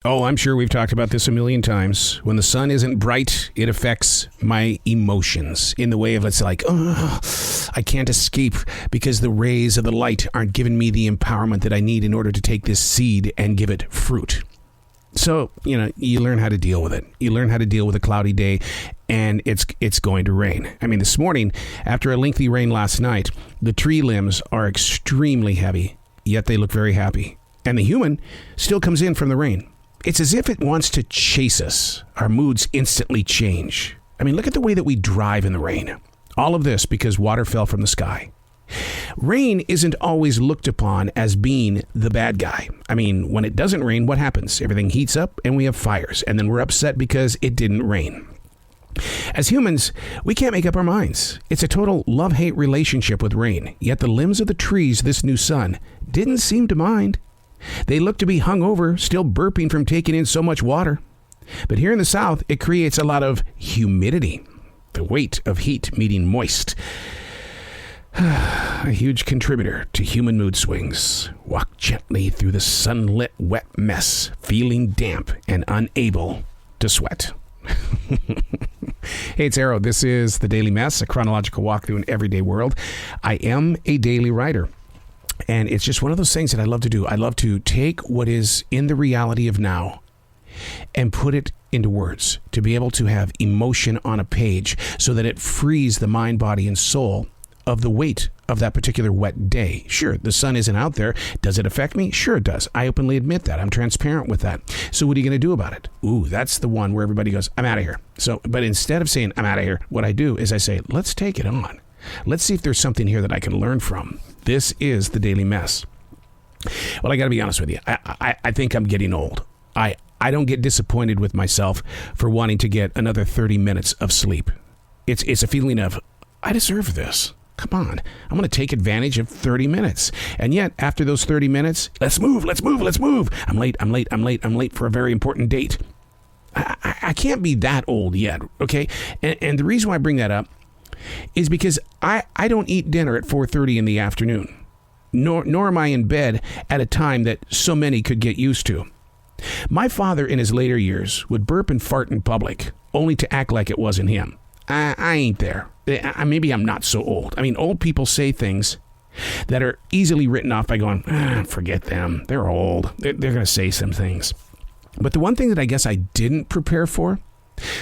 Oh, I'm sure we've talked about this a million times. When the sun isn't bright, it affects my emotions in the way of it's like, oh, I can't escape because the rays of the light aren't giving me the empowerment that I need in order to take this seed and give it fruit. So, you learn how to deal with it. You learn how to deal with a cloudy day, and it's going to rain. I mean, this morning, after a lengthy rain last night, the tree limbs are extremely heavy, yet they look very happy. And the human still comes in from the rain. It's as if it wants to chase us. Our moods instantly change. I mean, look at the way that we drive in the rain. All of this because water fell from the sky. Rain isn't always looked upon as being the bad guy. I mean, when it doesn't rain, what happens? Everything heats up and we have fires, and then we're upset because it didn't rain. As humans, we can't make up our minds. It's a total love-hate relationship with rain, yet the limbs of the trees this new sun didn't seem to mind. They look to be hungover, still burping from taking in so much water. But here in the South, it creates a lot of humidity. The weight of heat meeting moist. A huge contributor to human mood swings. Walk gently through the sunlit wet mess, feeling damp and unable to sweat. Hey, it's Arrow. This is The Daily Mess, a chronological walk through an everyday world. I am a daily writer. And it's just one of those things that I love to do. I love to take what is in the reality of now and put it into words, to be able to have emotion on a page so that it frees the mind, body, and soul of the weight of that particular wet day. Sure, the sun isn't out there. Does it affect me? Sure it does. I openly admit that. I'm transparent with that. So what are you going to do about it? Ooh, that's the one where everybody goes, I'm out of here. So, but instead of saying, I'm out of here, what I do is I say, let's take it on. Let's see if there's something here that I can learn from. This is The Daily Mess. Well, I got to be honest with you. I think I'm getting old. I don't get disappointed with myself for wanting to get another 30 minutes of sleep. It's a feeling of, I deserve this. Come on. I'm going to take advantage of 30 minutes. And yet, after those 30 minutes, let's move. I'm late for a very important date. I can't be that old yet, okay? And the reason why I bring that up is because I don't eat dinner at 4:30 in the afternoon, nor am I in bed at a time that so many could get used to. My father in his later years would burp and fart in public, only to act like it wasn't him. I ain't there. Maybe I'm not so old. I mean, old people say things that are easily written off by going, forget them. They're old. They're going to say some things. But the one thing that I guess I didn't prepare for,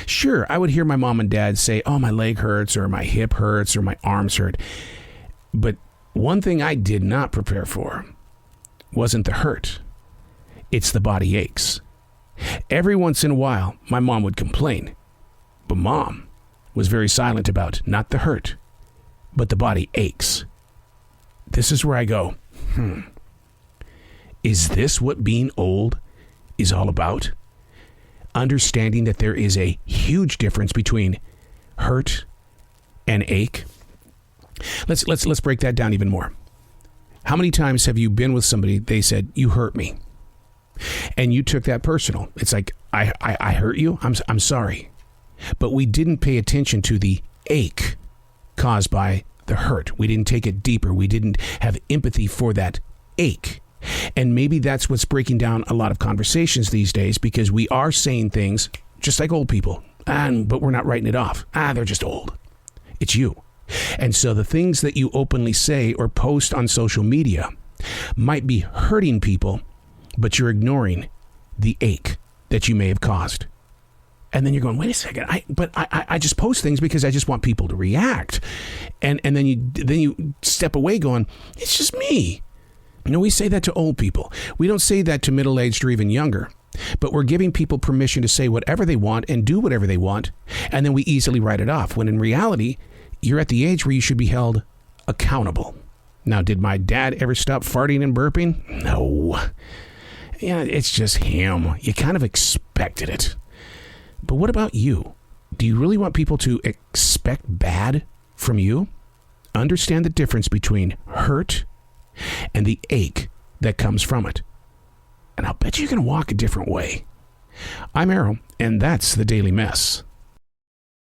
sure, I would hear my mom and dad say, oh, my leg hurts or my hip hurts or my arms hurt. But one thing I did not prepare for wasn't the hurt. It's the body aches. Every once in a while, my mom would complain. But Mom was very silent about not the hurt, but the body aches. This is where I go, Is this what being old is all about? Understanding that there is a huge difference between hurt and ache. Let's break that down even more. How many times have you been with somebody, they said, you hurt me, and you took that personal? It's like, I hurt you? I'm sorry. But we didn't pay attention to the ache caused by the hurt. We didn't take it deeper. We didn't have empathy for that ache. And maybe that's what's breaking down a lot of conversations these days, because we are saying things just like old people, but we're not writing it off. They're just old. It's you. And so the things that you openly say or post on social media might be hurting people, but you're ignoring the ache that you may have caused. And then you're going, wait a second, I just post things because I just want people to react. And then you step away going, it's just me. We say that to old people. We don't say that to middle-aged or even younger. But we're giving people permission to say whatever they want and do whatever they want. And then we easily write it off, when in reality, you're at the age where you should be held accountable. Now, did my dad ever stop farting and burping? No. Yeah, it's just him. You kind of expected it. But what about you? Do you really want people to expect bad from you? Understand the difference between hurt and the ache that comes from it. And I'll bet you can walk a different way. I'm Arrow, and that's The Daily Mess.